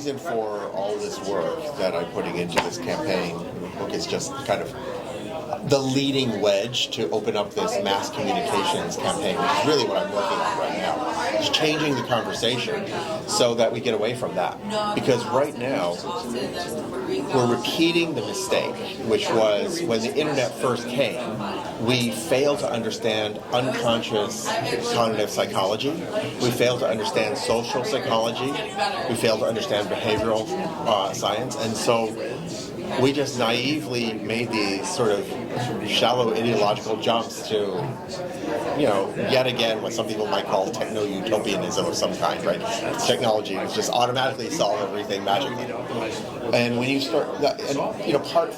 reason for all this work that I'm putting into this campaign book is just kind of the leading wedge to open up this mass communications campaign, which is really what I'm working on right now. It's changing the conversation so that we get away from that. Because right now, we're repeating the mistake, which was when the internet first came, we failed to understand unconscious cognitive psychology, we failed to understand social psychology, we failed to understand behavioral science, and so we just naively made these sort of shallow ideological jumps to, yet again what some people might call techno-utopianism of some kind, right? Technology will just automatically solve everything magically. And when you start, part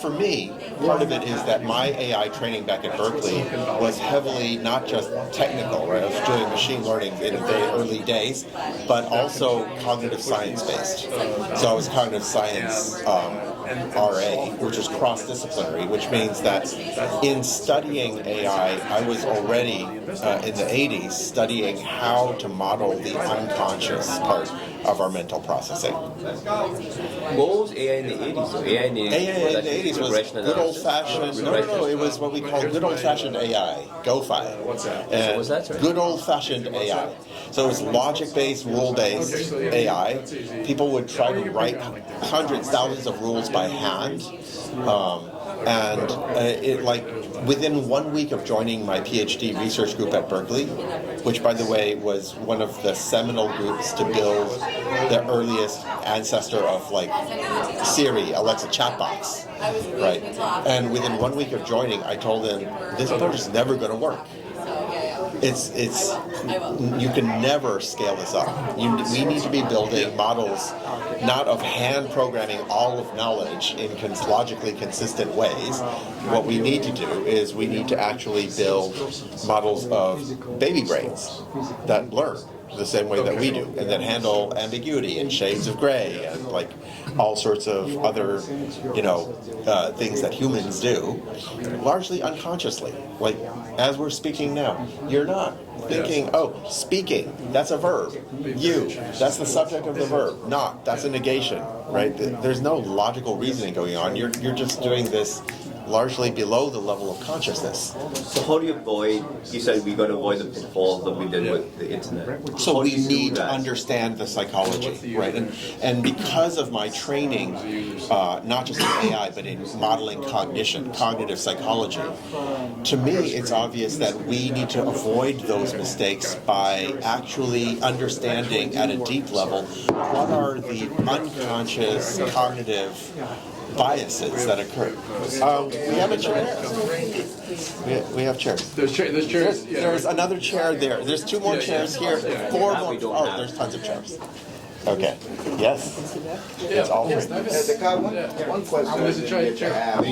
of it is that my AI training back at Berkeley was heavily not just technical, right? I was doing machine learning in the very early days, but also cognitive science-based. So I was cognitive science RA, which is cross-disciplinary, which means that in studying AI, I was already in the 80s studying how to model the unconscious part of our mental processing. What was AI in the 80s? So AI in the 80s was good old-fashioned, no, it was what we call good old-fashioned AI, GoFi. What's that? Sorry? Good old-fashioned AI. So it was logic-based, rule-based AI. People would try to write hundreds, thousands of rules by hand. Within 1 week of joining my PhD research group at Berkeley, which, by the way, was one of the seminal groups to build the earliest ancestor of Siri, Alexa chatbots, right? And within 1 week of joining, I told them this book is never going to work. You can never scale this up. We need to be building models not of hand programming all of knowledge in logically consistent ways. What we need to do is we need to actually build models of baby brains that learn the same way that we do, and that handle ambiguity and shades of gray and all sorts of other, things that humans do, largely unconsciously. As we're speaking now, you're not thinking, speaking, that's a verb. You, that's the subject of the verb. Not, that's a negation, right? There's no logical reasoning going on. You're just doing this largely below the level of consciousness. So how do you said we got to avoid the pitfalls that we did with the internet. So we need to understand the psychology, right? And because of my training, not just in AI, but in modeling cognition, cognitive psychology, to me it's obvious that we need to avoid those mistakes by actually understanding at a deep level what are the unconscious cognitive biases that occur. We have a chair. We have chairs. There's chairs. There's another chair there. There's two more chairs here. Four more. Oh, there's tons of chairs. Okay. Yes. It's all free. One question. There's a chair. Yeah. I'd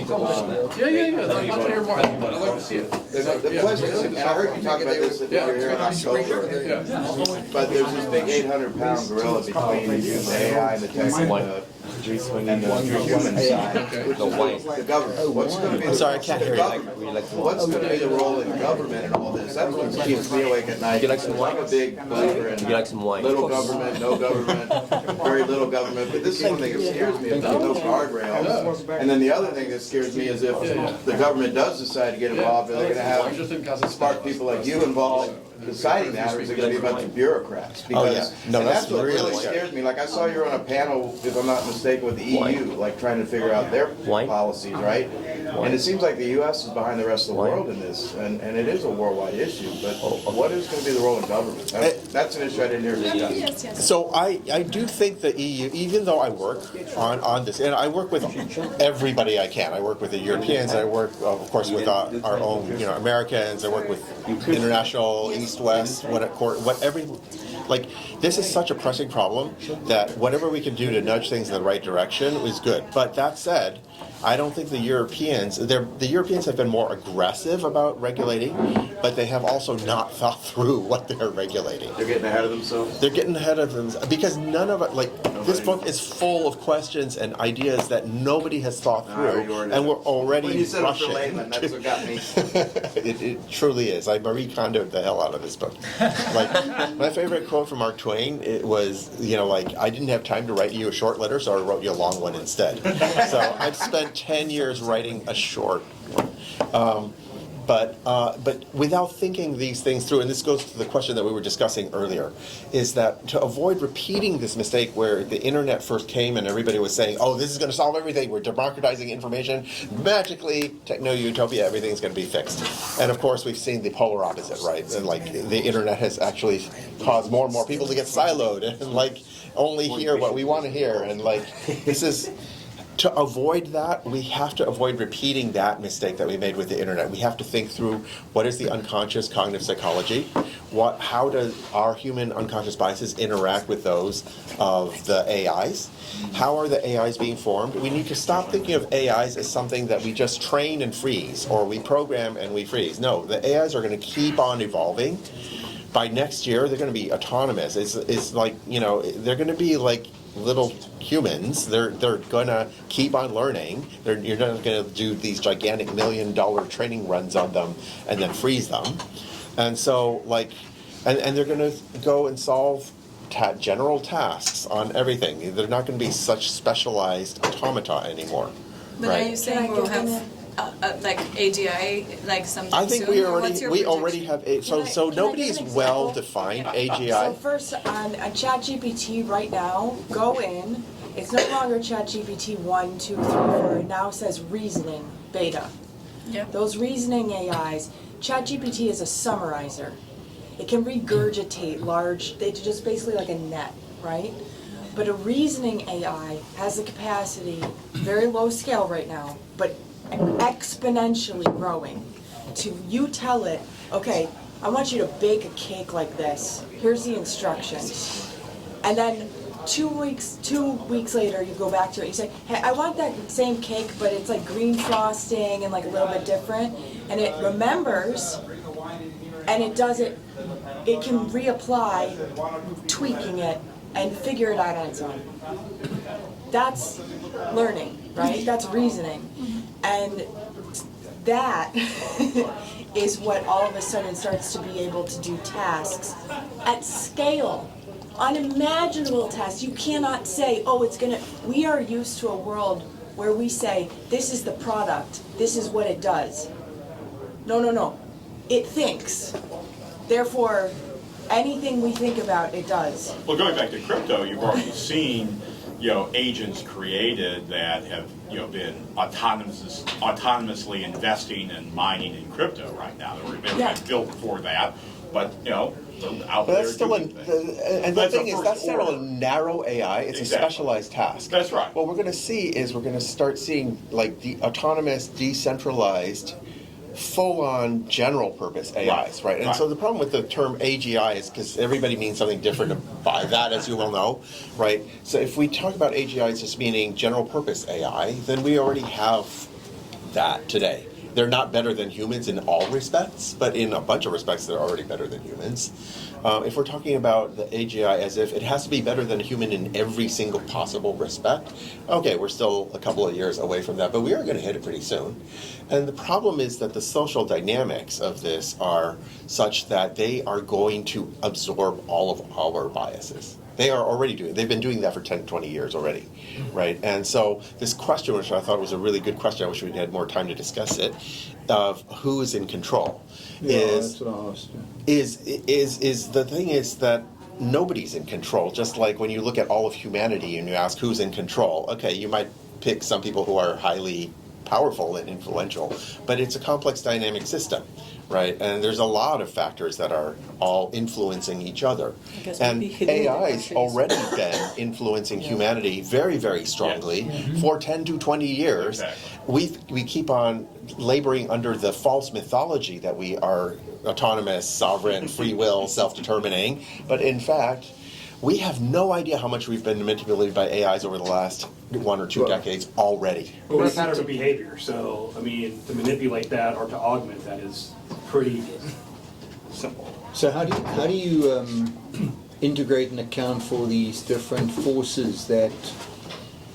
like to see it. The question is, and I heard you talk about this if you're here in October, but there's this big 800-pound gorilla between the AI and the tech and the human side, which is the government. What's going to be? I'm sorry, I can't hear you. What's going to be the role of the government in all this? That's what keeps me awake at night. I'm a big believer in little government, no government, very little government. But this is one thing that scares me: about no guardrails. And then the other thing that scares me is if the government does decide to get involved, are they going to have smart people like you involved deciding that, or is it going to be a bunch of bureaucrats? Because that's what really scares me. I saw you were on a panel, if I'm not mistaken, with the EU, trying to figure out their policies, right? And it seems like the U.S. is behind the rest of the world in this, and it is a worldwide issue. But what is going to be the role of government? That's an issue I didn't hear discussed. So I do think the EU, even though I work on this, and I work with everybody I can. I work with the Europeans. I work, of course, with our own, Americans. I work with international East-West, this is such a pressing problem that whatever we can do to nudge things in the right direction is good. But that said, I don't think the Europeans have been more aggressive about regulating, but they have also not thought through what they're regulating. They're getting ahead of themselves? They're getting ahead of them because none of it, This book is full of questions and ideas that nobody has thought through, and we're already When you said it for rushing. layman, that's what got me. It truly is. I Marie Kondo'd the hell out of this book. Like, my favorite quote from Mark Twain, it was, like, I didn't have time to write you a short letter, so I wrote you a long one instead. So I've spent 10 years writing a short one. But without thinking these things through, and this goes to the question that we were discussing earlier, is that to avoid repeating this mistake where the internet first came and everybody was saying, oh, this is going to solve everything, we're democratizing information, magically, techno-utopia, everything's going to be fixed. And of course, we've seen the polar opposite, right? And like, the internet has actually caused more and more people to get siloed and like, only hear what we want to hear. And like, this is... To avoid that, we have to avoid repeating that mistake that we made with the internet. We have to think through what is the unconscious cognitive psychology, how does our human unconscious biases interact with those of the AIs, how are the AIs being formed. We need to stop thinking of AIs as something that we just train and freeze, or we program and we freeze. No, the AIs are going to keep on evolving. By next year, they're going to be autonomous. It's like, they're going to be like little humans. They're going to keep on learning. You're not going to do these gigantic $1 million training runs on them and then freeze them. And so, and they're going to go and solve general tasks on everything. They're not going to be such specialized automata anymore. But right? are you saying we'll have like AGI, like something I think soon? we Or what's your already have so Can I give nobody's an example? well defined So AGI. first, on ChatGPT right now, go in. It's no longer ChatGPT 1, 2, 3, 4. It now says reasoning beta. Yeah. Those reasoning AIs, ChatGPT is a summarizer. It can regurgitate large, it's just basically like a net, right? But a reasoning AI has the capacity, very low scale right now, but exponentially growing, to you tell it, okay, I want you to bake a cake like this. Here's the instructions. And then 2 weeks later, you go back to it. You say, hey, I want that same cake, but it's like green frosting and like a little bit different. And it remembers, and it does it. It can reapply, tweaking it, and figure it out on its own. That's learning, right? That's reasoning. And that is what all of a sudden starts to be able to do tasks at scale. Unimaginable tasks. You cannot say, oh, it's gonna, we are used to a world where we say, this is the product, this is what it does. No. It thinks. Therefore, anything we think about, it does. Well, going back to crypto, you've already seen, agents created that have, been autonomously investing and mining in crypto right now. They were built for that, but they're out But there that's still doing things. and the That's thing a is, first that's still a order. narrow AI. It's Exactly. a specialized task. That's right. What we're going to see is we're going to start seeing like the autonomous, decentralized, full-on general-purpose AIs, right? And so the problem with the term AGI is because everybody means something different by that, as you well know, right? So if we talk about AGI as just meaning general-purpose AI, then we already have that today. They're not better than humans in all respects, but in a bunch of respects, they're already better than humans. If we're talking about the AGI as if it has to be better than a human in every single possible respect, okay, we're still a couple of years away from that, but we are going to hit it pretty soon. And the problem is that the social dynamics of this are such that they are going to absorb all of our biases. They are already doing it. They've been doing that for 10, 20 years already, right? And so this question, which I thought was a really good question, I wish we had more time to discuss it, of who is in control, is the thing is that nobody's in control. Just like when you look at all of humanity and you ask who's in control, okay, you might pick some people who are highly powerful and influential, but it's a complex dynamic system, right? And there's a lot of factors that are all influencing each other. And AI's already been influencing humanity very, very strongly for 10 to 20 years. Exactly. We keep on laboring under the false mythology that we are autonomous, sovereign, free will, self-determining, but in fact, we have no idea how much we've been manipulated by AIs over the last 1 or 2 decades already. Well, we're a pattern of behavior, so, I mean, to manipulate that or to augment that is pretty simple. So how do you integrate and account for these different forces that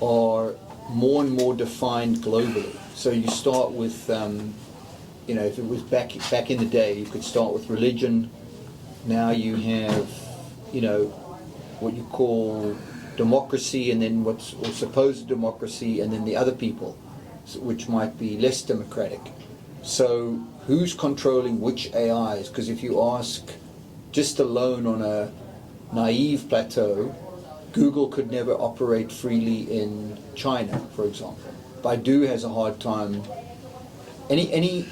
are more and more defined globally. So you start with, if it was back in the day, you could start with religion. Now you have, what you call democracy, and then or supposed democracy, and then the other people, which might be less democratic. So who's controlling which AIs? Because if you ask just alone on a naive plateau, Google could never operate freely in China, for example. Baidu has a hard time. Any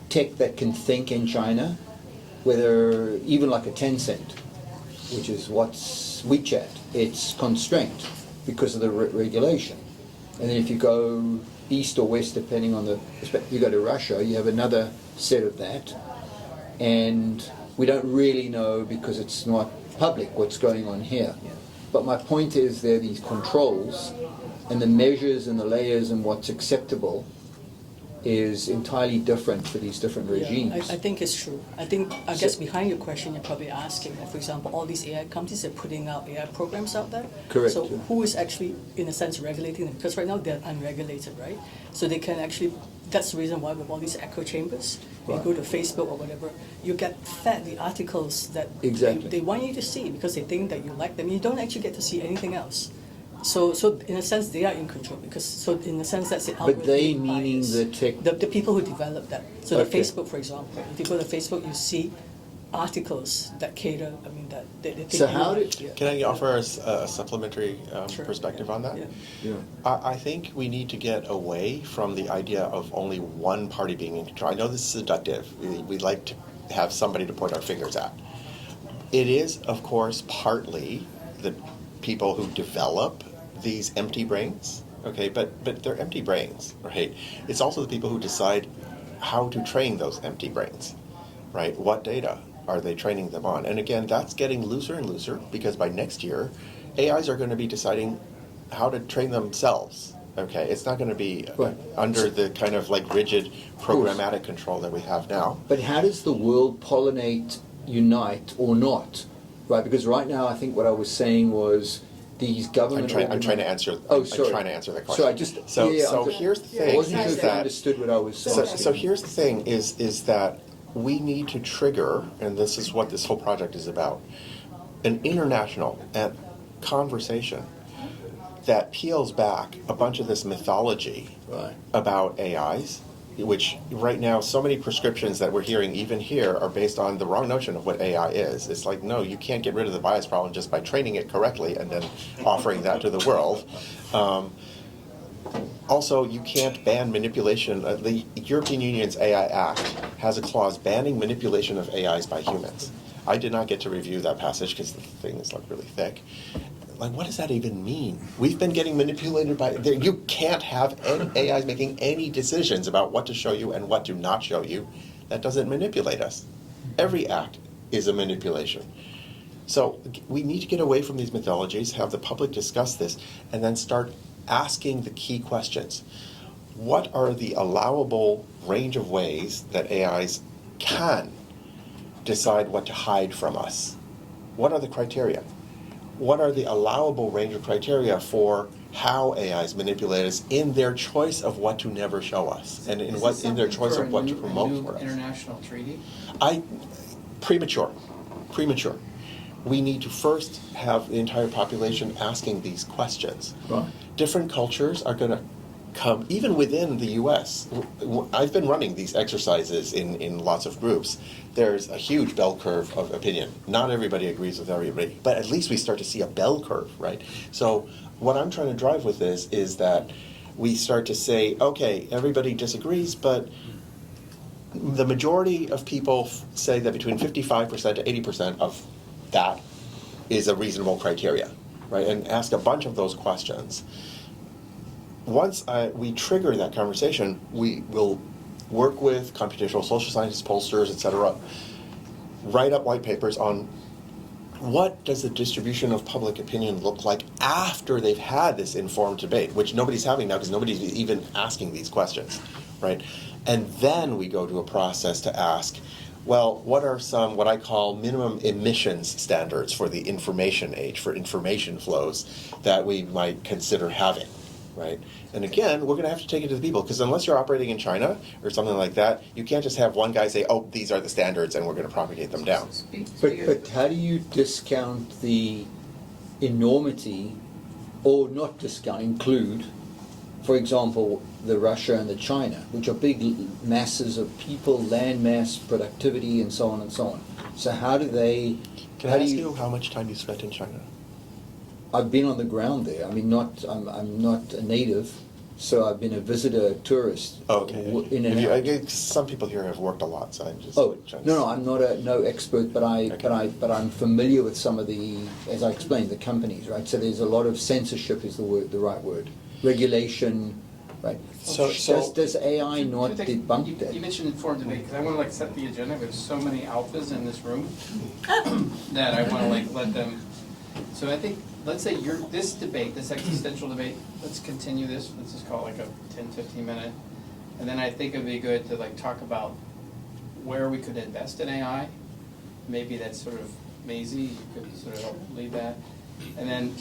tech that can think in China, whether even like a Tencent, which is what's WeChat, it's constrained because of the regulation. And then if you go east or west, depending on you go to Russia, you have another set of that. And we don't really know because it's not public what's going on here. But my point is there are these controls, and the measures and the layers and what's acceptable is entirely different for these different regimes. Yeah, I think it's true. I guess behind your question, you're probably asking, for example, all these AI companies are putting out AI programs out there. Correct. So who is actually, in a sense, regulating them? Because right now they're unregulated, right? So they can actually, that's the reason why with all these echo chambers, you go to Facebook or whatever, you get fed the articles that they want you to see because they think that you like them. You don't actually get to see anything else. So in a sense, they are in control in a sense, that's the algorithm. But they meaning bias. the tech. The people who develop that. So the Facebook, for example, if you go to Facebook, you see articles that cater. I mean, that they think. So how did? Can I offer a supplementary Sure. perspective on that? Yeah. I think we need to get away from the idea of only one party being in control. I know this is seductive. We like to have somebody to point our fingers at. It is, of course, partly the people who develop these empty brains, okay, but they're empty brains, right? It's also the people who decide how to train those empty brains, right? What data are they training them on? And again, that's getting looser and looser because by next year, AIs are going to be deciding how to train themselves, okay? It's not going to be under the kind of like rigid programmatic control that we have now. But how does the world pollinate, unite, or not? Right, because right now I think what I was saying was these government. I'm trying to answer. Oh, sorry. I'm trying to answer that question. So Here's the thing. I wasn't sure is if you that, understood what I was saying. so here's the thing: is that we need to trigger, and this is what this whole project is about, an international conversation that peels back a bunch of this mythology about AIs. Which right now, so many prescriptions that we're hearing, even here, are based on the wrong notion of what AI is. It's like, no, you can't get rid of the bias problem just by training it correctly and then offering that to the world. Also, you can't ban manipulation. The European Union's AI Act has a clause banning manipulation of AIs by humans. I did not get to review that passage because the thing is like really thick. Like, what does that even mean? We've been getting manipulated by. You can't have AIs making any decisions about what to show you and what to not show you. That doesn't manipulate us. Every act is a manipulation. So we need to get away from these mythologies, have the public discuss this, and then start asking the key questions. What are the allowable range of ways that AIs can decide what to hide from us? What are the criteria? What are the allowable range of criteria for how AIs manipulate us in their choice of what to never show us, and in their choice of what to promote for us? International treaty? Premature. We need to first have the entire population asking these questions. Right. Different cultures are going to come, even within the U.S. I've been running these exercises in lots of groups. There's a huge bell curve of opinion. Not everybody agrees with everybody, but at least we start to see a bell curve, right? So what I'm trying to drive with this is that we start to say, okay, everybody disagrees, but the majority of people say that between 55% to 80% of that is a reasonable criteria, right? And ask a bunch of those questions. Once we trigger that conversation, we will work with computational social scientists, pollsters, etc., write up white papers on what does the distribution of public opinion look like after they've had this informed debate, which nobody's having now because nobody's even asking these questions, right? And then we go to a process to ask, well, what are some what I call minimum emissions standards for the information age, for information flows that we might consider having, right? And again, we're going to have to take it to the people, because unless you're operating in China or something like that, you can't just have one guy say, oh, these are the standards, and we're going to propagate them down. But how do you discount the enormity, or not discount, include, for example, the Russia and the China, which are big masses of people, land mass, productivity, and so on and so on. So how do they? Can I ask you how much time you spent in China? I've been on the ground there. I mean, I'm not a native, so I've been a visitor, tourist. Oh, okay. In and If out. you, some people here have worked a lot, so I'm just. Oh trying to no, I'm not no expert, but I'm familiar with some of the, as I explained, the companies, right? So there's a lot of censorship is the right word, regulation, right? So does AI not debunk You that? mentioned informed debate, because I want to like set the agenda. There's so many alphas in this room that I want to like let them. So I think, let's say this debate, this existential debate, let's continue this. Let's just call it like a 10, 15 minute. And then I think it'd be good to like talk about where we could invest in AI. Maybe that's sort of Maisie, you could sort of help lead that. And then,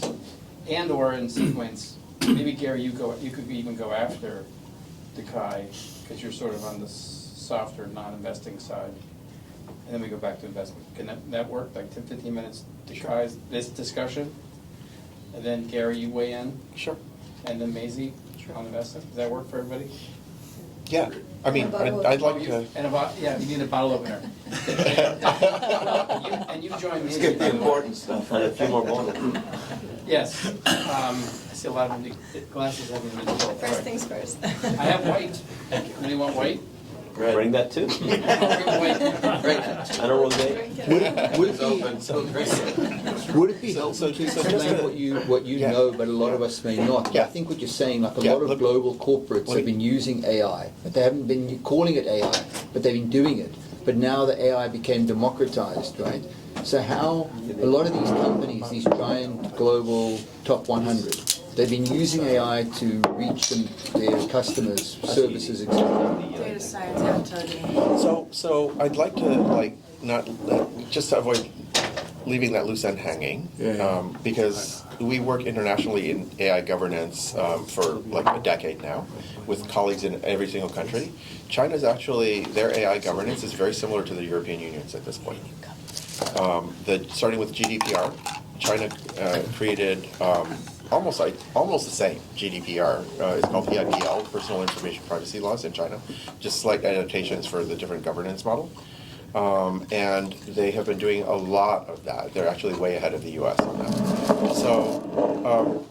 and or in sequence, maybe Gary, you could even go after Dekai, because you're sort of on the softer, non-investing side. And then we go back to investment. Can that work? Like 10, 15 minutes, Dekai's this discussion? And then Gary, you weigh in? Sure. And then Maisie on investing? Does that work for everybody? Yeah. I mean, I'd like to. And yeah, you need a bottle opener. And you join me. Let's get the important stuff. And a few more bottles. Yes. I see a lot of the glasses having been filled. First things first. I have white. Anybody want white? Bring that too. White. And a rosé. Would it be helpful to explain what you know, but a lot of us may not? Yeah. I think what you're saying, like a Yeah, lot of look- global corporates have been using AI, but they haven't been calling it AI, but they've been doing it. But now the AI became democratized, right? So how a lot of these companies, these giant global top 100, they've been using AI to reach their customers, services, etc. Data science and targeting. So I'd like to not just to avoid leaving that loose end hanging, because we work internationally in AI governance for like a decade now, with colleagues in every single country. China's actually, their AI governance is very similar to the European Union's at this point. Starting with GDPR, China created almost the same GDPR. It's called PIPL, Personal Information Privacy Laws in China, just slight adaptations for the different governance model. And they have been doing a lot of that. They're actually way ahead of the US on that. So,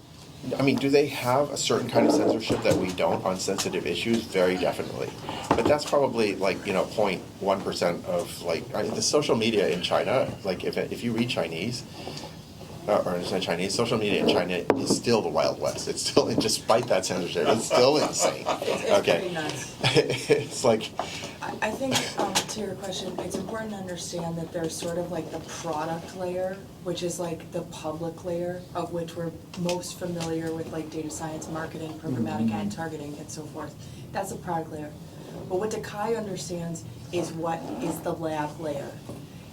I mean, do they have a certain kind of censorship that we don't on sensitive issues? Very definitely. But that's probably 0.1% of the social media in China. Like if you read Chinese, or understand Chinese, social media in China is still the Wild West. It's still, despite that censorship, it's still insane. It's pretty nuts. It's like, I think, to your question, it's important to understand that there's sort of like the product layer, which is like the public layer, of which we're most familiar with, like data science, marketing, programmatic ad targeting, and so forth. That's the product layer. But what Dekai understands is what is the lab layer,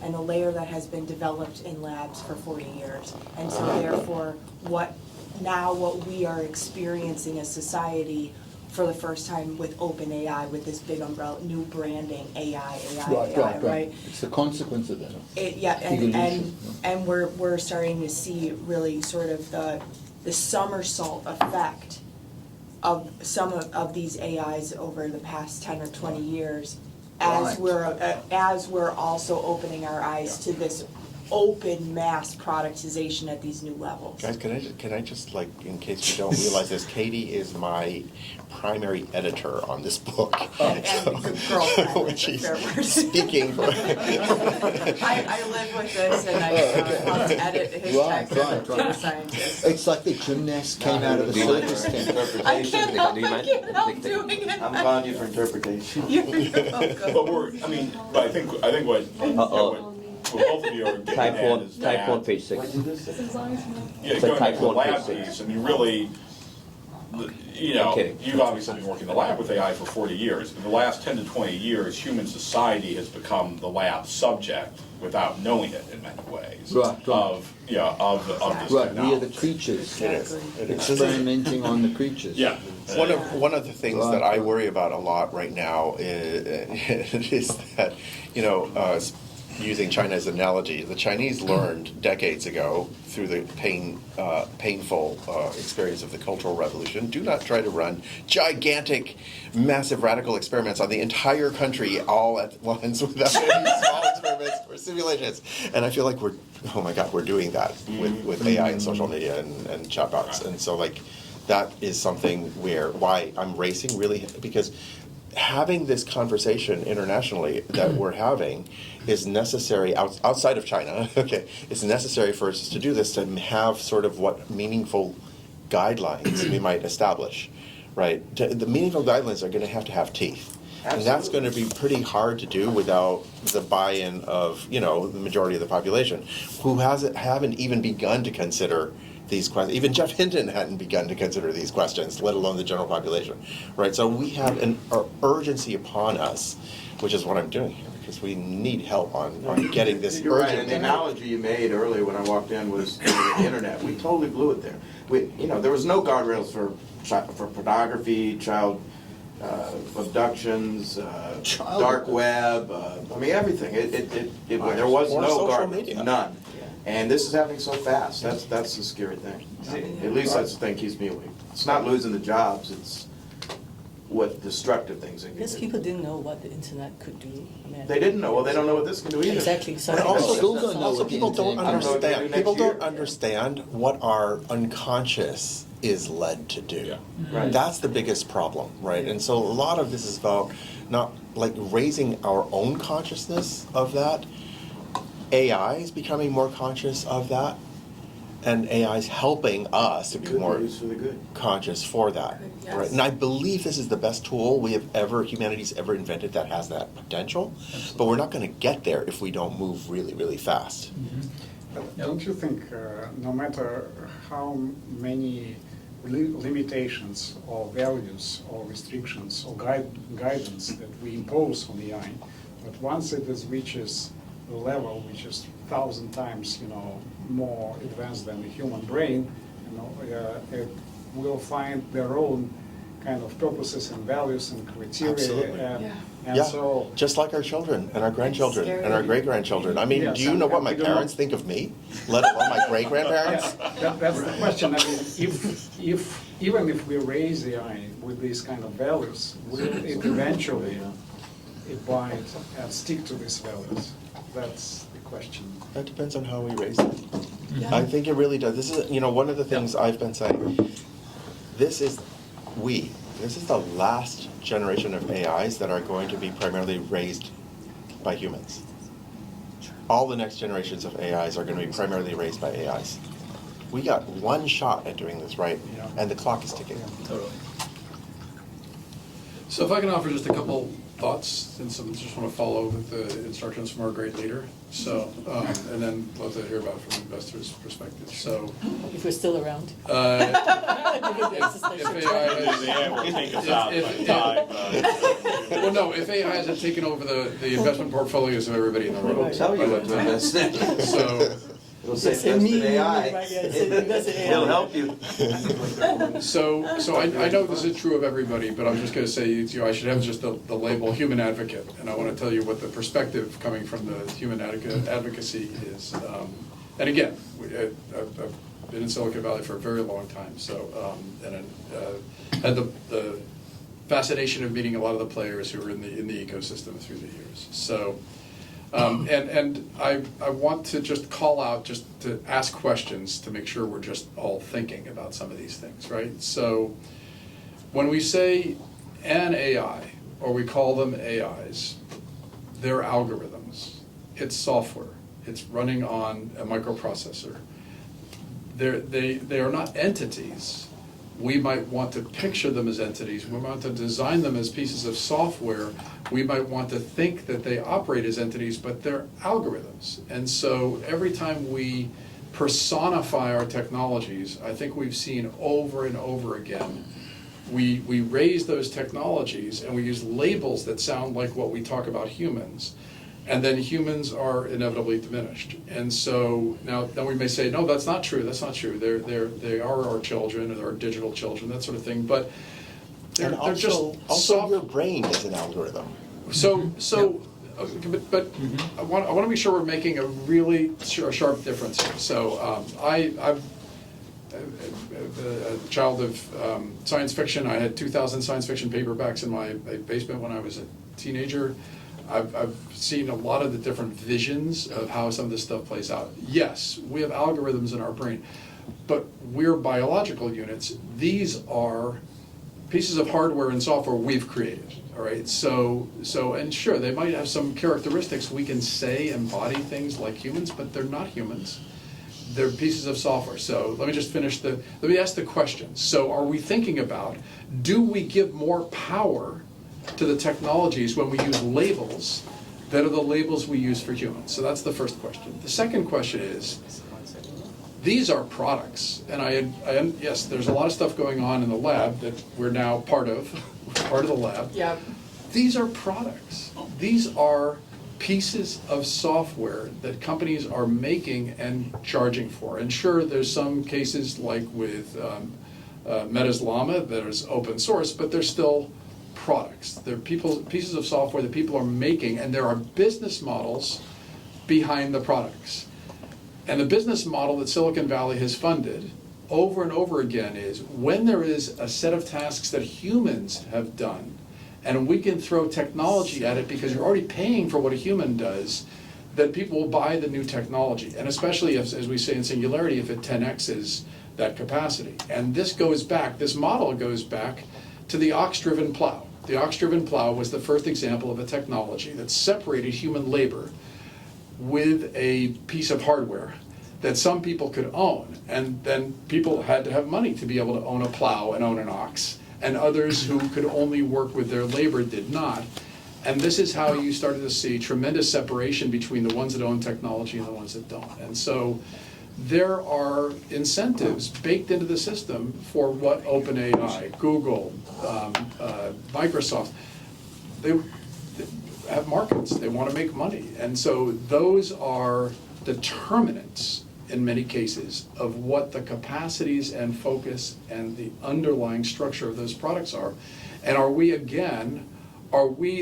and the layer that has been developed in labs for 40 years. And so therefore, what we are experiencing as society for the first time with OpenAI, with this big umbrella, new branding, AI, right? It's the consequence of that. And we're starting to see really sort of the somersault effect of some of these AIs over the past 10 or 20 years, as we're also opening our eyes to this open mass productization at these new levels. guys, can I just in case you don't realize this, Katie is my primary editor on this book. And girlfriend, when that's a she's fair word. speaking for I live with this, and I help to edit his text as a data scientist. It's like the gymnast came out of the circus tent. I can't help doing it. I'm calling you for interpretation. You're welcome. But I think what both of you are getting Type at one, is type that. one, page 6. Yeah, It's going like type back to the one, lab page 6. piece, I mean, really, you know, kidding. you've obviously been working in the lab with AI for 40 years. In the last 10 to 20 years, human society has become the lab subject without knowing it in many ways. Right. Of this Right, we are technology. the creatures, It is. experimenting on the creatures. Yeah. One of the things that I worry about a lot right now is that, you know, using China as an analogy, the Chinese learned decades ago through the painful experience of the Cultural Revolution, do not try to run gigantic, massive radical experiments on the entire country all at once without any small experiments or simulations. And I feel like we're doing that with AI and social media and chatbots. And so like, that is something why I'm racing really, because having this conversation internationally that we're having is necessary outside of China. Okay, it's necessary for us to do this, to have sort of what meaningful guidelines we might establish, right? The meaningful guidelines are going to have teeth. And that's going to be pretty hard to do without the buy-in of, you know, the majority of the population, who haven't even begun to consider these questions. Even Jeff Hinton hadn't begun to consider these questions, let alone the general population, right? So we have an urgency upon us, which is what I'm doing here, because we need help on getting this You're right, and urgent. the analogy you made earlier when I walked in was the internet. We totally blew it there. There was no guardrails for pornography, child abductions, dark web. I mean, everything. There was Or no social guardrails, media. none. And this is happening so fast. That's the scary thing. At least that's the thing keeps me awake. It's not losing the jobs. It's what destructive things it can Because do. people didn't know what the internet could do. I mean, They didn't know. Well, they don't know what this can do either. Exactly. So And also, Still don't know what the people don't internet can do. I don't know what they do understand. next People don't year. understand what our unconscious is led to do. Yeah. Right. That's the biggest problem, right? And so a lot of this is about not like raising our own consciousness of that. AI is becoming more conscious of that, and AI is helping us to be Good more news for the good. conscious for that. Yes. Right? And I believe this is the best tool humanity's ever invented that has that potential. But we're not going to get there if we don't move really, really fast. Don't you think, no matter how many limitations or values or restrictions or guidance that we impose on AI, but once it reaches a level which is 1,000 times, more advanced than the human brain, it will find their own kind of purposes and values and criteria. Absolutely. And Yeah, so, just like our children and our grandchildren scary. and our great-grandchildren. I mean, Yes, do you know what my we don't know. parents think of me, let alone my great-grandparents? that's the question. I mean, even if we raise the AI with these kind of values, will it eventually abide and stick to these values? That's the question. That depends on how we raise it. I think it really does. This is, one of the things I've been saying. This is the last generation of AIs that are going to be primarily raised by humans. All the next generations of AIs are going to be primarily raised by AIs. We got one shot at doing this right, and the clock is ticking. Totally. So if I can offer just a couple thoughts, since I just want to follow with the instructions from our great leader. So, and then love to hear about it from investors' perspective. So, if we're still around. if AI will take us out by time. well, no, if AI hasn't taken over the investment portfolioes of everybody in the room. It'll tell you what to invest in. So. It'll say Say invest in me, AI. right, yeah, say invest in AI. It'll help you. So I know this is true of everybody, but I'm just going to say, I should have just the label human advocate, and I want to tell you what the perspective coming from the human advocacy is. And again, I've been in Silicon Valley for a very long time, so and I had the fascination of meeting a lot of the players who were in the ecosystem through the years. So. And I want to just call out, just to ask questions to make sure we're just all thinking about some of these things, right? So when we say an AI, or we call them AIs, they're algorithms. It's software. It's running on a microprocessor. They are not entities. We might want to picture them as entities. We want to design them as pieces of software. We might want to think that they operate as entities, but they're algorithms. And so every time we personify our technologies, I think we've seen over and over again we raise those technologies and we use labels that sound like what we talk about humans, and then humans are inevitably diminished. And so now we may say, no, that's not true. That's not true. They are our children, or they're our digital children, that sort of thing. But they're just also your brain is an algorithm. But I want to make sure we're making a really sharp difference here. So I'm a child of science fiction. I had 2,000 science fiction paperbacks in my basement when I was a teenager. I've seen a lot of the different visions of how some of this stuff plays out. Yes, we have algorithms in our brain, but we're biological units. These are pieces of hardware and software we've created. All right, so and sure, they might have some characteristics. We can say embody things like humans, but they're not humans. They're pieces of software. So let me just finish let me ask the question. So are we thinking about, do we give more power to the technologies when we use labels that are the labels we use for humans? So that's the first question. The second question is, these are products, and yes, there's a lot of stuff going on in the lab that we're now part of the lab. Yeah. These are products. These are pieces of software that companies are making and charging for. And sure, there's some cases like with Meta's Llama that is open source, but they're still products. They're pieces of software that people are making, and there are business models behind the products. And the business model that Silicon Valley has funded over and over again is, when there is a set of tasks that humans have done, and we can throw technology at it because you're already paying for what a human does, that people will buy the new technology. And especially, if, as we say in Singularity, if it 10x's that capacity. And this model goes back to the ox-driven plow. The ox-driven plow was the first example of a technology that separated human labor with a piece of hardware that some people could own, and then people had to have money to be able to own a plow and own an ox, and others who could only work with their labor did not. And this is how you started to see tremendous separation between the ones that own technology and the ones that don't. And so there are incentives baked into the system for what OpenAI, Google, Microsoft, they have markets. They want to make money. And so those are determinants in many cases of what the capacities and focus and the underlying structure of those products are. And are we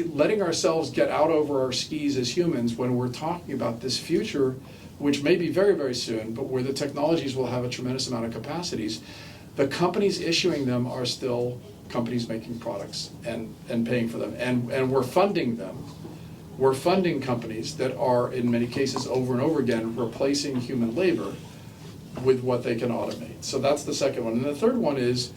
letting ourselves get out over our skis as humans when we're talking about this future, which may be very, very soon, but where the technologies will have a tremendous amount of capacities? The companies issuing them are still companies making products and paying for them. And we're funding them. We're funding companies that are, in many cases, over and over again, replacing human labor with what they can automate. So that's the second one. And the third one is,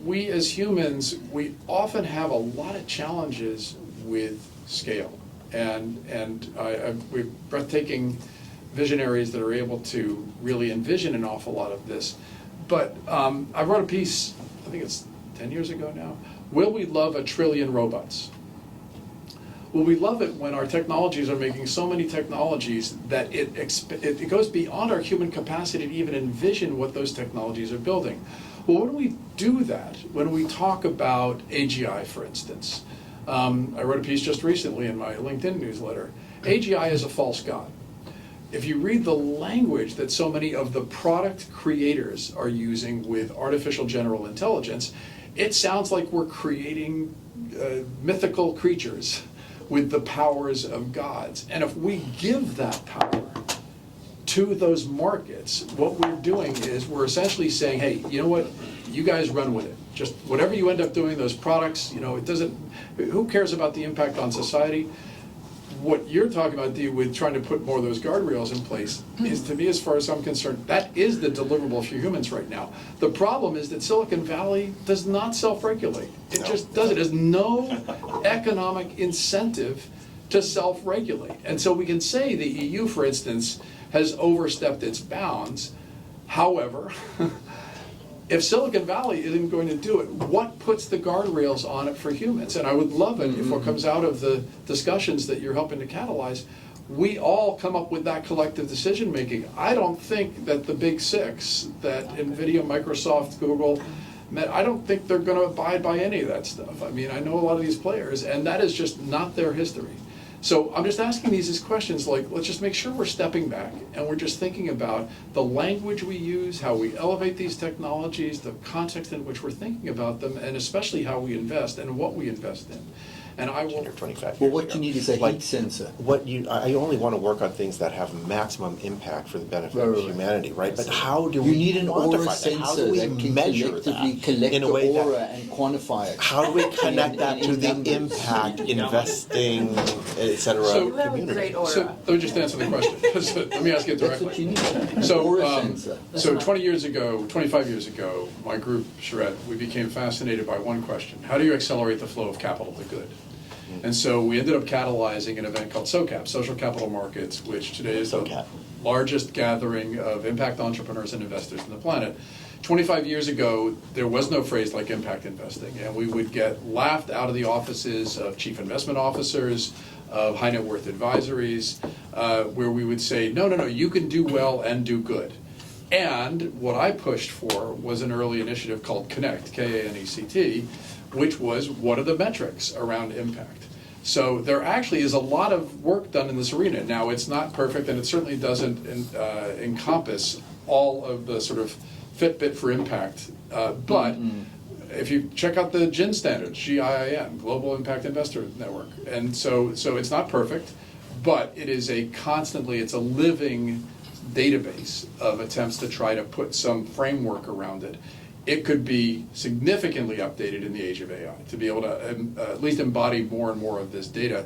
we as humans, we often have a lot of challenges with scale. And we're breathtaking visionaries that are able to really envision an awful lot of this. But I wrote a piece, I think it's 10 years ago now, Will We Love a Trillion Robots? Well, we love it when our technologies are making so many technologies that it goes beyond our human capacity to even envision what those technologies are building. Well, when we do that, when we talk about AGI, for instance, I wrote a piece just recently in my LinkedIn newsletter. AGI is a false god. If you read the language that so many of the product creators are using with artificial general intelligence, it sounds like we're creating mythical creatures with the powers of gods. And if we give that power to those markets, what we're doing is we're essentially saying, hey, you know what, you guys run with it. Just whatever you end up doing, those products, it doesn't, who cares about the impact on society? What you're talking about, Dee, with trying to put more of those guardrails in place is, to me, as far as I'm concerned, that is the deliverable for humans right now. The problem is that Silicon Valley does not self-regulate. It just doesn't. There's no economic incentive to self-regulate. And so we can say the EU, for instance, has overstepped its bounds. However, if Silicon Valley isn't going to do it, what puts the guardrails on it for humans? And I would love it if what comes out of the discussions that you're helping to catalyze, we all come up with that collective decision making. I don't think that the big six, that NVIDIA, Microsoft, Google, I don't think they're gonna abide by any of that stuff. I mean, I know a lot of these players, and that is just not their history. So I'm just asking these as questions like, let's just make sure we're stepping back and we're just thinking about the language we use, how we elevate these technologies, the context in which we're thinking about them, and especially how we invest and what we invest in. And I will. 25 years Well, what ago. you need is a heat sensor. I only want to work on things that have maximum impact for the benefit of Right. humanity, right? But how do You we need an quantify aura that? How sensor do we that can measure collectively that collect in a the way aura that? and quantify it. How do we connect that In to the numbers. impact, investing, et cetera, So- You have a community? great aura. So let me just answer the question. So let me ask it That's directly. what you need. So, Aura sensor. so 25 years ago, my group, Charette, we became fascinated by one question. How do you accelerate the flow of capital to good? And so we ended up catalyzing an event called SOCAP, Social Capital Markets, which today is the SOCAP. largest gathering of impact entrepreneurs and investors on the planet. 25 years ago, there was no phrase like impact investing, and we would get laughed out of the offices of chief investment officers, of high net worth advisories, where we would say, no, you can do well and do good. And what I pushed for was an early initiative called Connect, K-A-N-E-C-T, which was what are the metrics around impact. So there actually is a lot of work done in this arena. Now, it's not perfect, and it certainly doesn't encompass all of the sort of Fitbit for impact, but if you check out the GIN standards, GIIN, Global Impact Investor Network, and so it's not perfect, but it is it's a living database of attempts to try to put some framework around it. It could be significantly updated in the age of AI to be able to at least embody more and more of this data.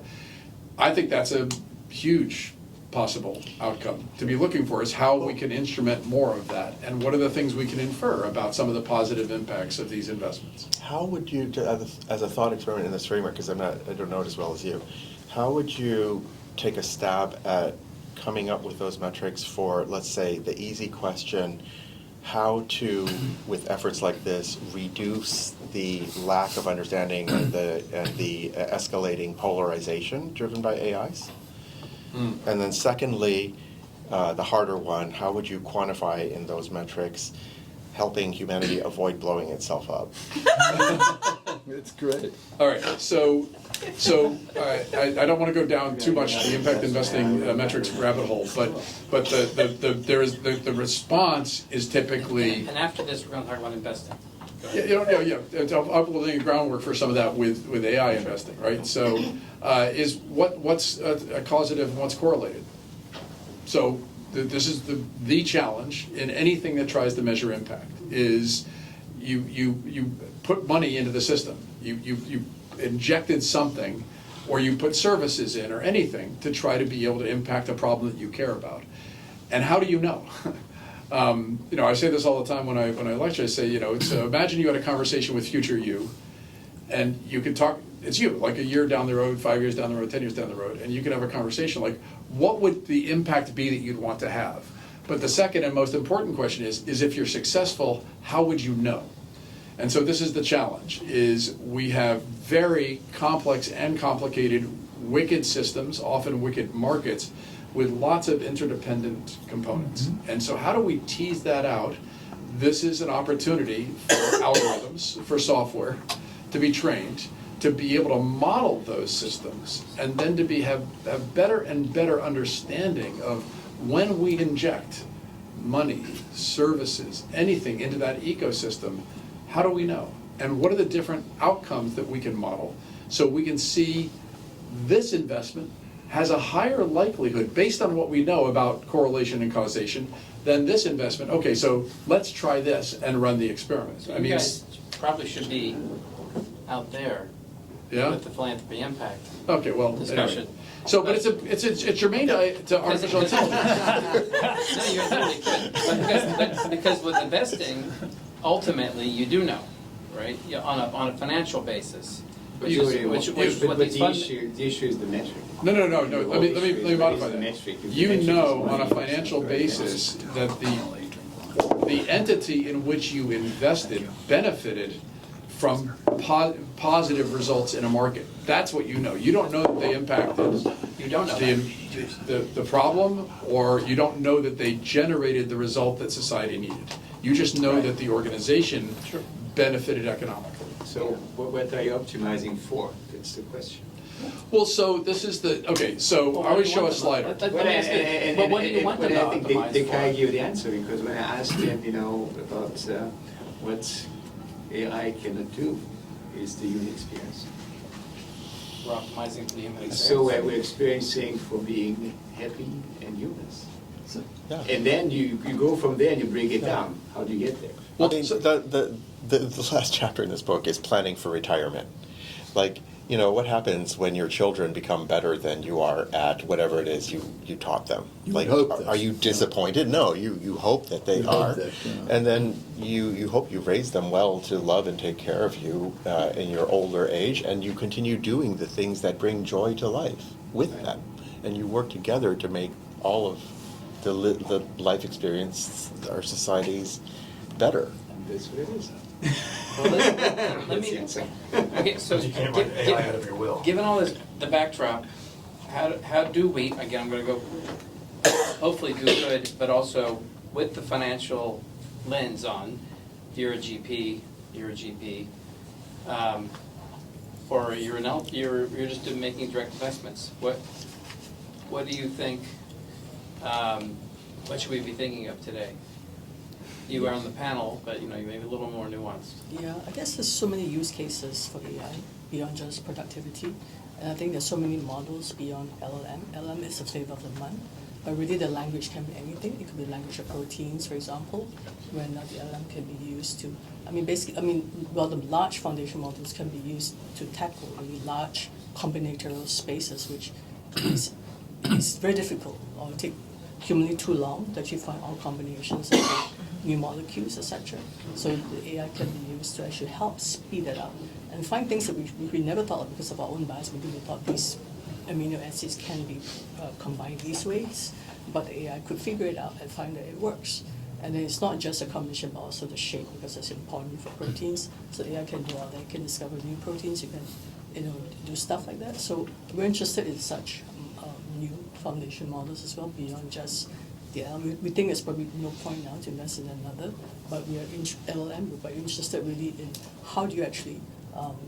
I think that's a huge possible outcome to be looking for, is how we can instrument more of that, and what are the things we can infer about some of the positive impacts of these investments. How would you, as a thought experiment in this framework, because I don't know it as well as you, how would you take a stab at coming up with those metrics for, let's say, the easy question, how to, with efforts like this, reduce the lack of understanding and the escalating polarization driven by AIs? And then secondly, the harder one, how would you quantify in those metrics helping humanity avoid blowing itself up? That's great. All right, so I don't want to go down too much the impact investing metrics rabbit hole, but the response is typally. And after this, we're going to talk about investing. I'll lay the groundwork for some of that with AI investing, right? So, is what's causative and what's correlated? So this is the challenge in anything that tries to measure impact is you put money into the system, you injected something, or you put services in or anything to try to be able to impact a problem that you care about. And how do you know? I say this all the time when I lecture. I say, so imagine you had a conversation with future you, and you could talk. It's you, like a year down the road, 5 years down the road, 10 years down the road, and you could have a conversation like, what would the impact be that you'd want to have? But the second and most important question is if you're successful, how would you know? And so this is the challenge: is we have very complex and complicated, wicked systems, often wicked markets, with lots of interdependent components. And so how do we tease that out? This is an opportunity for algorithms, for software, to be trained, to be able to model those systems, and then to have better and better understanding of when we inject money, services, anything into that ecosystem, how do we know? And what are the different outcomes that we can model so we can see this investment has a higher likelihood, based on what we know about correlation and causation, than this investment. Okay, so let's try this and run the experiment. You guys probably should be out there Yeah? with the philanthropy impact Okay, well, discussion. anyway. So, but it's germane to artificial intelligence. No, you totally could. But because with investing, ultimately, you do know, right? On a financial basis. But the issue is the metric. No. Let me modify that. Metric. You know on a financial basis that the entity in which you invested benefited from positive results in a market. That's what you know. You don't know that they impacted You don't know the problem, or you don't know that they generated the result that society needed. You just know that the organization benefited economically. So what are you optimizing for? That's the question. Well, so this is the, okay, so I always show a slider. But what do you want them to I think optimize they for? can't give the answer, because when I asked them, about what AI cannot do, is the human experience. We're optimizing for the human experience. So we're experiencing for being happy and humans. Yeah. And then you go from there and you break it down. How do you get there? Well, I mean, the last chapter in this book is planning for retirement. Like, what happens when your children become better than you are at whatever it is you taught them? You Like, would hope that. are you disappointed? No, you hope that they You hope are. that, yeah. And then you hope you raise them well to love and take care of you in your older age, and you continue doing the things that bring joy to life with them. And you work together to make all of the life experience, our societies, better. And that's what it is. Well, let me, okay, so You can't write AI out of your will. given all this, the backdrop, how do we, again, I'm gonna go, hopefully do good, but also with the financial lens on, if you're a GP, or you're just making direct investments, what do you think, what should we be thinking of today? You are on the panel, but you may be a little more nuanced. Yeah, I guess there's so many use cases for AI beyond just productivity. And I think there's so many models beyond LLM. LLM is the flavor of the month. But really the language can be anything. It could be language of proteins, for example, when the LLM can be used to, the large foundation models can be used to tackle really large combinatorial spaces, which is very difficult or take humanly too long to actually find all combinations of new molecules, etc. So the AI can be used to actually help speed it up and find things that we never thought of because of our own bias. Maybe we thought these amino acids can be combined these ways, but the AI could figure it out and find that it works. And then it's not just a combination, but also the shape, because it's important for proteins. So the AI can do all that. It can discover new proteins. You can, do stuff like that. So we're interested in such new foundation models as well, beyond just the LLM. We think it's probably no point now to invest in another, but we are LLM. We're quite interested really in how do you actually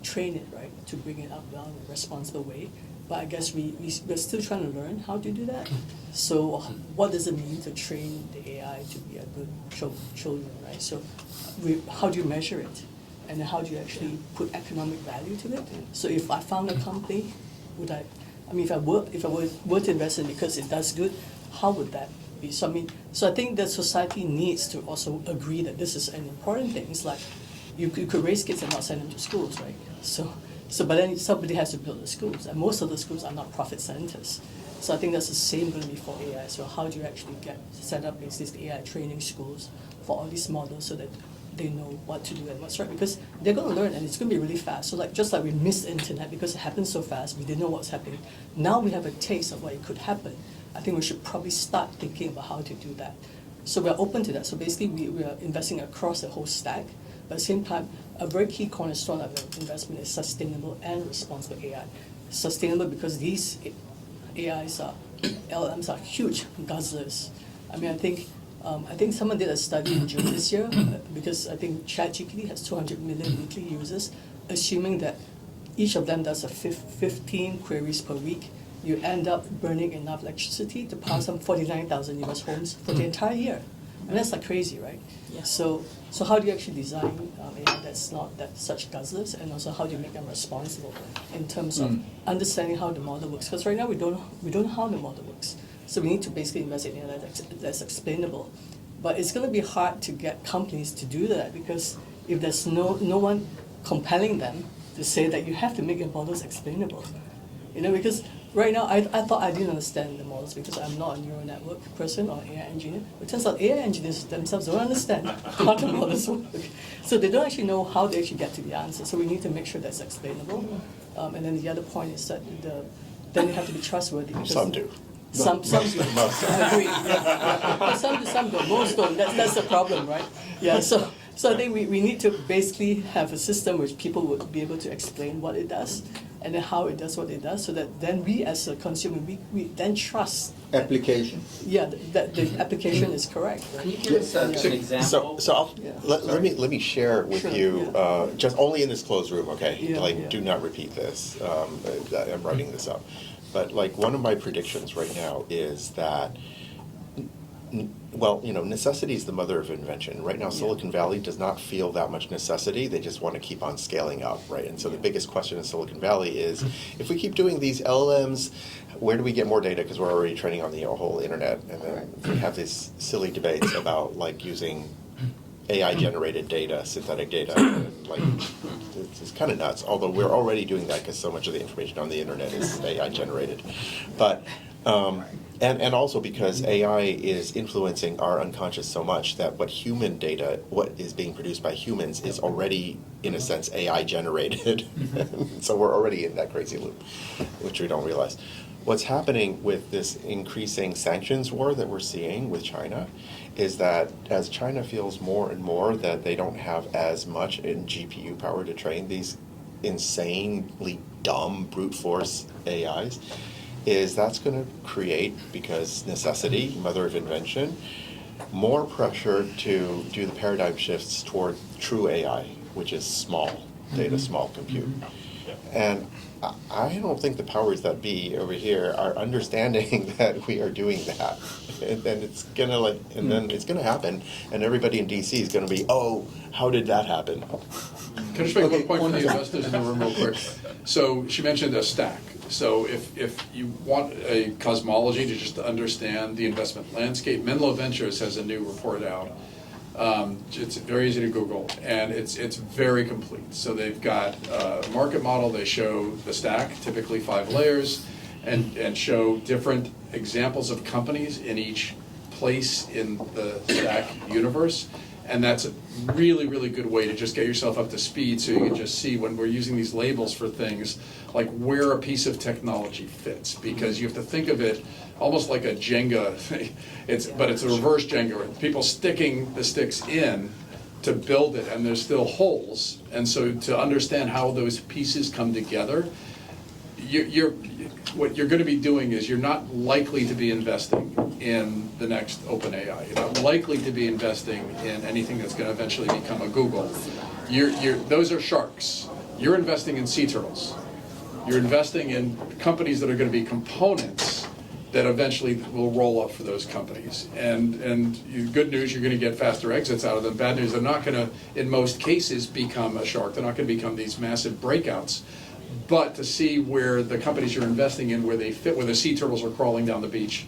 train it, right, to bring it up down in a responsible way. But I guess we're still trying to learn how to do that. So what does it mean to train the AI to be a good children, right? So how do you measure it? And how do you actually put economic value to it? So if I found a company, if I were to invest in it because it does good, how would that be? So I think that society needs to also agree that this is an important thing. It's like you could raise kids and not send them to schools, right? But then somebody has to build the schools, and most of the schools are not profit centers. So I think that's the same going to be for AI. So how do you actually set up these AI training schools for all these models so that they know what to do and what's right? Because they're going to learn, and it's going to be really fast. So just like we missed the internet because it happened so fast, we didn't know what's happening. Now we have a taste of what it could happen. I think we should probably start thinking about how to do that. So we're open to that. So basically we are investing across the whole stack. But at the same time, a very key cornerstone of the investment is sustainable and responsible AI. Sustainable because these LLMs are huge guzzlers. I think someone did a study in June this year because I think ChatGPT has 200 million weekly users, assuming that each of them does 15 queries per week. You end up burning enough electricity to power some 49,000 US homes for the entire year. And that's like crazy, right? Yeah. So how do you actually design AI that's not such guzzlers, and also how do you make them responsible in terms of understanding how the model works? Because right now we don't know how the model works. So we need to basically invest in AI that's explainable. But it's going to be hard to get companies to do that because if there's no one compelling them to say that you have to make your models explainable, because right now I thought I didn't understand the models because I'm not a neural network person or AI engineer. But it turns out AI engineers themselves don't understand how the models work. So they don't actually know how they actually get to the answer. So we need to make sure that's explainable. And then the other point is that then they have to be trustworthy. Some do. Some do. I agree. Yeah. But some don't. Most don't. That's the problem, right? Yeah. So I think we need to basically have a system which people would be able to explain what it does, and then how it does what it does, so that then we as a consumer, we then trust that, Application. yeah, that the application is correct. Can you give us an example? So I'll, Yeah. let me share with Sure, you, yeah. just only in this closed room, okay? Yeah, Like, yeah. do not repeat this. I'm writing this up. But like, one of my predictions right now is that, well, you know, necessity is the mother of invention. Right now, Silicon Valley does not feel that much necessity. They just want to keep on scaling up, right? And so the biggest question in Silicon Valley is, if we keep doing these LLMs, where do we get more data? Because we're already training on the whole internet. And then we have these silly debates about like using AI-generated data, synthetic data. And, like, it's kind of nuts, although we're already doing that because so much of the information on the internet is AI-generated. But and also because AI is influencing our unconscious so much that what human data, what is being produced by humans, is already, in a sense, AI generated. So we're already in that crazy loop, which we don't realize. What's happening with this increasing sanctions war that we're seeing with China is that as China feels more and more that they don't have as much in GPU power to train these insanely dumb brute force AIs, is that's going to create, because necessity, mother of invention, more pressure to do the paradigm shifts toward true AI, which is small data, small compute. And I don't think the powers that be over here are understanding that we are doing that. And it's gonna then it's gonna happen, and everybody in DC is gonna be, oh, how did that happen? Can I just make one point for the investors in the room real quick? So she mentioned a stack. So if you want a cosmology to just understand the investment landscape, Menlo Ventures has a new report out. It's very easy to Google, and it's very complete. So they've got a market model. They show the stack, typically 5 layers, and show different examples of companies in each place in the stack universe. And that's a really, really good way to just get yourself up to speed, so you can just see when we're using these labels for things, like where a piece of technology fits. Because you have to think of it almost like a Jenga, but it's a reverse Jenga. People sticking the sticks in to build it, and there's still holes. And so to understand how those pieces come together, what you're going to be doing is you're not likely to be investing in the next OpenAI. You're not likely to be investing in anything that's going to eventually become a Google. Those are sharks. You're investing in sea turtles. You're investing in companies that are going to be components that eventually will roll up for those companies. And good news, you're going to get faster exits out of them. Bad news, they're not going to, in most cases, become a shark. They're not going to become these massive breakouts. But to see where the companies you're investing in, where they fit, where the sea turtles are crawling down the beach,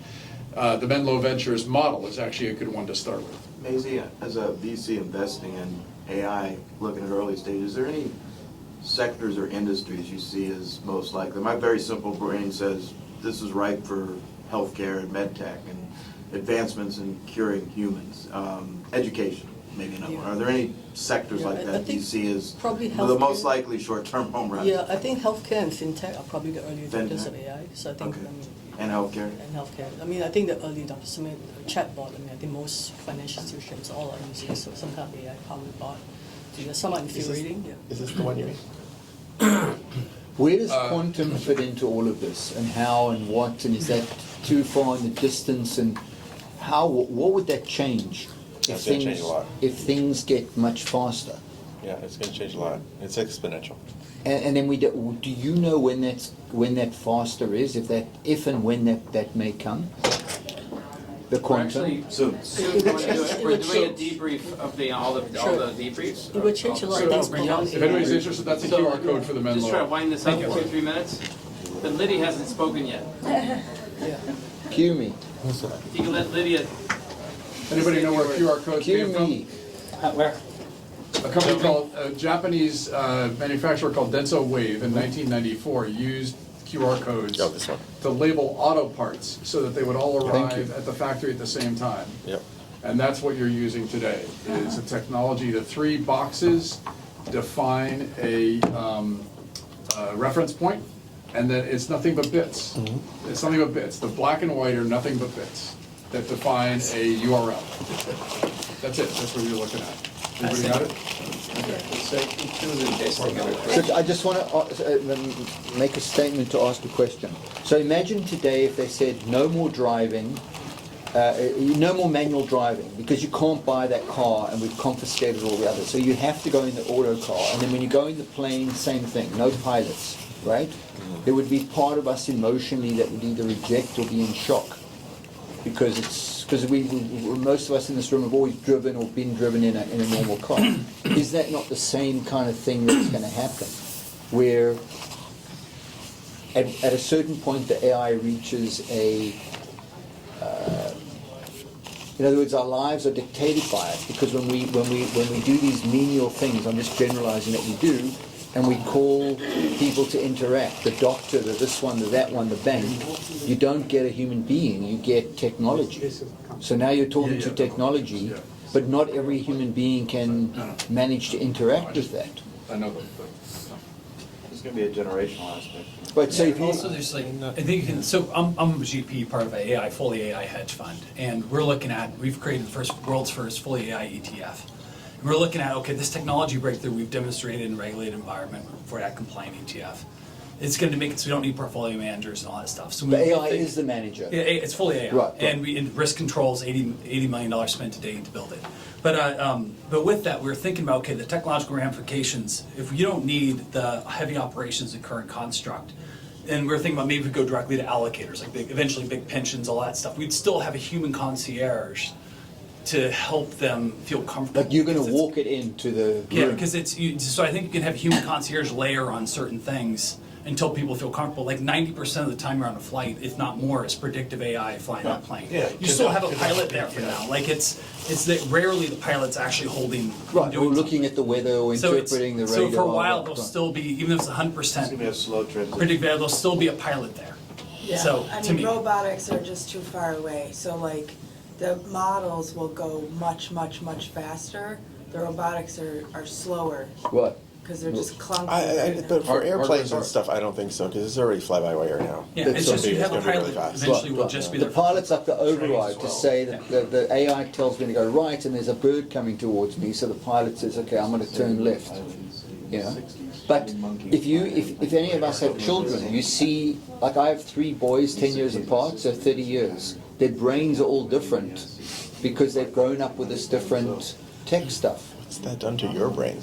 the Menlo Ventures model is actually a good one to start with. Maisie, as a VC investing in AI, looking at early stages, is there any sectors or industries you see as most likely? My very simple brain says this is ripe for healthcare and medtech and advancements in curing humans. Education, maybe another one. Are there any sectors like that you see as the most likely short-term home runs? Yeah, I think healthcare and fintech are probably the early adopters of AI. So I think, Okay. I mean, And healthcare? And healthcare. I mean, I think the early adopters, I mean, chatbot, I mean, I think most financial institutions all are using some kind of AI-powered bot. Somewhat infuriating, yeah. Is this the one you mean? Where does quantum fit into all of this, and how and what, and is that too far in the distance, and how, what would that change That's gonna change a lot. if things get much faster? Yeah, it's going to change a lot. It's exponential. And then do you know when that faster is, if and when that may come? The quantum. Actually, soon we're doing a debrief of all the debriefs. It would change a lot of things beyond If anybody's interested, that's a QR code for the Menlo. Just try to wind this up in 2-3 minutes. But Liddy hasn't spoken yet. Cue me. If you can let Lydia. Anybody know where QR codes Cue came from? me. Where? A company called, a Japanese manufacturer called Denso Wave in 1994 used QR codes Oh, this one. to label auto parts so that they would all Thank arrive you. at the factory at the same time. Yep. And that's what you're using today, is a technology. The 3 boxes define a reference point, and then it's nothing but bits. Mm-hmm. It's nothing but bits. The black and white are nothing but bits that define a URL. That's it. That's what you're looking at. Everybody got it? So I just want to make a statement to ask a question. So imagine today if they said no more driving, no more manual driving, because you can't buy that car and we've confiscated all the others. So you have to go in the auto car, and then when you go in the plane, same thing, no pilots, right? There would be part of us emotionally that would either reject or be in shock, because we most of us in this room have always driven or been driven in a normal car. Is that not the same kind of thing that's going to happen, where at a certain point the AI reaches a in other words, our lives are dictated by it, because when we do these menial things, I'm just generalizing that we do, and we call people to interact, the doctor, the this one, the that one, the bank, you don't get a human being, you get technology. So now you're talking to technology, but not every human being can manage to interact with that. I know that. There's going to be a generational aspect. But so if you, Also, there's like, I think you can, so I'm a GP, part of an AI, fully AI hedge fund, and we've created the world's first fully AI ETF. And we're looking at, okay, this technology breakthrough we've demonstrated in a regulated environment for that compliant ETF. It's going to make it so we don't need portfolio managers and all that stuff. So the AI is the manager. Yeah, it's fully AI, Right. And risk controls, $80 million spent today to build it. But with that, we were thinking about, okay, the technological ramifications. If you don't need the heavy operations and current construct, and we were thinking about maybe we go directly to allocators, like eventually big pensions, all that stuff. We'd still have a human concierge to help them feel comfortable. Like you're going to walk it into the room. Yeah, because so I think you can have a human concierge layer on certain things until people feel comfortable. Like 90% of the time you're on a flight, if not more, is predictive AI flying that plane. Yeah, you still have a pilot there for now. Like it's that rarely the pilot's actually holding. Right, or doing looking at the weather or interpreting the radar. So for a while there'll still be, even if it's 100% It's going to be a slow transition. predictive AI, there'll still be a pilot there. Yeah, So I to mean, me, robotics are just too far away, so like, the models will go much, much, much faster. The robotics are slower, What? because they're just clunky right now. But for Hard- airplanes hard- and stuff, I don't think so, because it's already fly-by-wire now. yeah, it's so just you it's have a gonna be really pilot fast. eventually will just be The there. pilots have to override to say that the AI tells me to go right, and there's a bird coming towards me, so the pilot says, okay, I'm going to turn left. You know? But if any of us have children, you see, like I have 3 boys, 10 years apart, so 30 years. Their brains are all different because they've grown up with this different tech stuff. What's that done to your brain?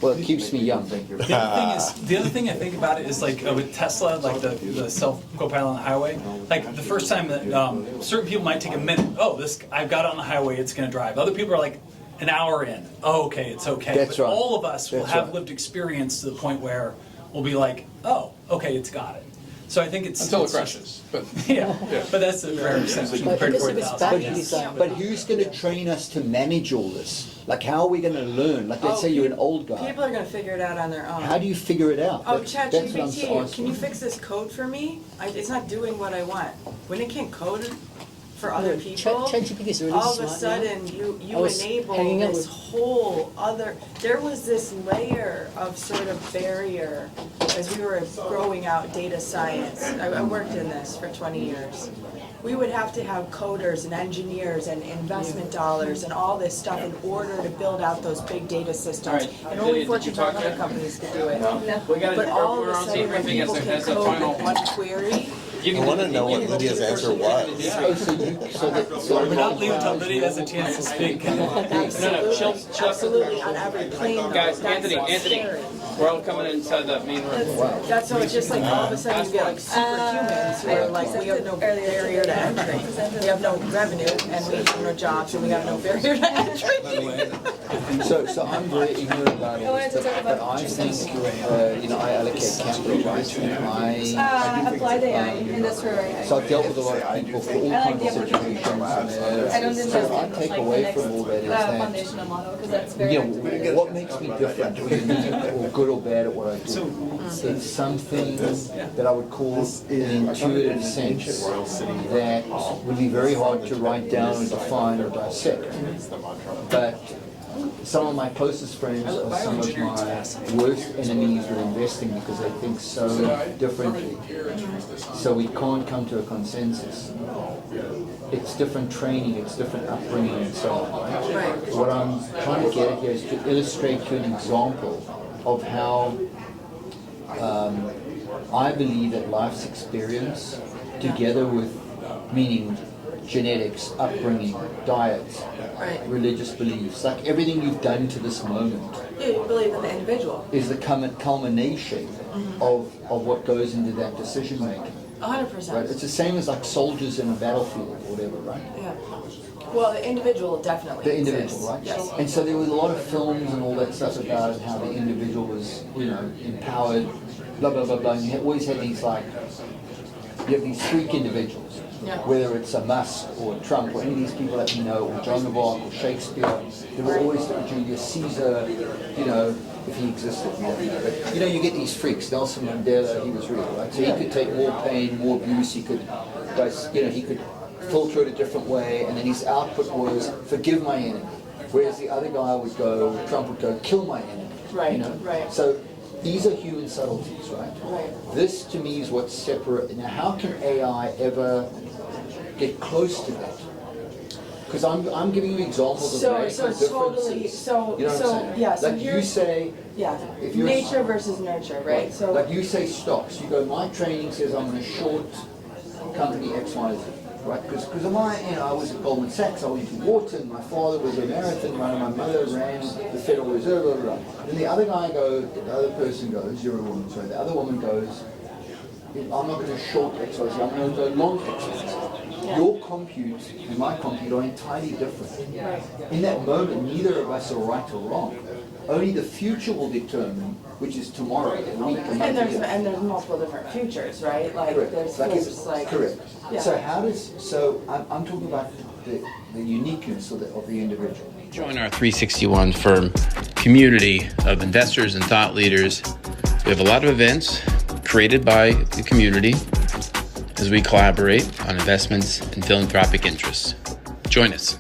Well, it keeps me young. The other thing I think about it is like with Tesla, like the self co-pilot on the highway. Like the first time that certain people might take a minute. Oh, I've got it on the highway. It's going to drive. Other people are like an hour in. Oh, okay, it's okay. That's but right. all of us will That's have right. lived experience to the point where we'll be like, oh, okay, it's got it. So I think it's Until it it's crashes, but. Yeah, but that's a rare exception compared to because if it's 40,000. But who's going to train us to manage all this? Like, how are we going to learn? Like, let's say you're an old guy. People are gonna figure it out on their own. How do you figure it out? Oh, That's what I'm ChatGPT, asking. can you fix this code for me? It's not doing what I want. When it can code it for other No, people, ChatGPT is really all of a smart now. sudden, I you was enable hanging out this with- whole other, there was this layer of sort of barrier as we were growing out data science. I worked in this for 20 years. We would have to have coders and engineers and investment dollars and all this stuff in order to build out those big data systems. All right, And only Lydia, did Fortune you talk 500 yet? companies could do it. We got But all of we're a on sudden, when briefing people as can a code final. with one query, I want to know what Lydia's answer was. Oh, so We're not leaving until Lydia has a chance to speak. absolutely, on every plane though. Guys, That's Anthony, scary. we're all coming inside the main room. That's so it's just like all of a sudden you get like superhumans who are like, we have no barrier to entry. We have no revenue and we have no jobs and we have no barrier to entry. So I'm very ignorant about all this, but I think, I allocate capital wisely. Applied AI, industrial AI. So I've dealt with a lot of people for all kinds of situations. I don't invest So I in take like the away next from all that is that, foundational model because that's very what makes me different or unique or good or bad at what I do? It's something that I would call an intuitive sense that would be very hard to write down or define or dissect. But some of my closest friends are some of my worst enemies with investing because they think so differently. So we can't come to a consensus. It's different training, it's different upbringing and so on. Right? What I'm trying to get at here is to illustrate to an example of how I believe that life's experience, together with meaning genetics, upbringing, diet, religious beliefs, like everything you've done to this moment, you believe in the individual, is the culmination of what goes into that decision making. 100%. Right? It's the same as like soldiers in a battlefield or whatever, right? Yeah. Well, the individual definitely The individual, exists. right? Yes. And so there was a lot of films and all that stuff about how the individual was, empowered, blah, blah, blah, blah. And you always had these you have these freak individuals, whether it's a Musk or Trump or any of these people that you know, or Joan of Arc or Shakespeare. There were always Julius Caesar, if he existed, we don't know. But you get these freaks. Nelson Mandela, he was real, right? So he could take more pain, more abuse. He could, he could filter it a different way, and then his output was forgive my enemy. Whereas the other guy would go, Trump would go, kill my enemy. Right. Right. So these are human subtleties, right? Right. This to me is what's separate. Now, how can AI ever get close to that? Because I'm giving you examples of radical differences. Totally. So you say, if you're nature versus nurture, right? So like you say stocks. You go, my training says I'm going to short company X, Y, Z. Right, because I was at Goldman Sachs, I went to Wharton, my father was a marathon runner, my mother ran the Federal Reserve, blah, blah, blah. And the other person goes, you're a woman, sorry, the other woman goes, I'm not going to short X, Y, Z, I'm going to go long X, Y, Z. Your compute and my compute are entirely different. In that moment, neither of us are right or wrong. Only the future will determine which is tomorrow, a week, a month. And there's multiple different futures, right? Like correct. there's correct. Yeah. So I'm talking about the uniqueness of the individual. Join our 361 firm community of investors and thought leaders. We have a lot of events created by the community as we collaborate on investments and philanthropic interests. Join us.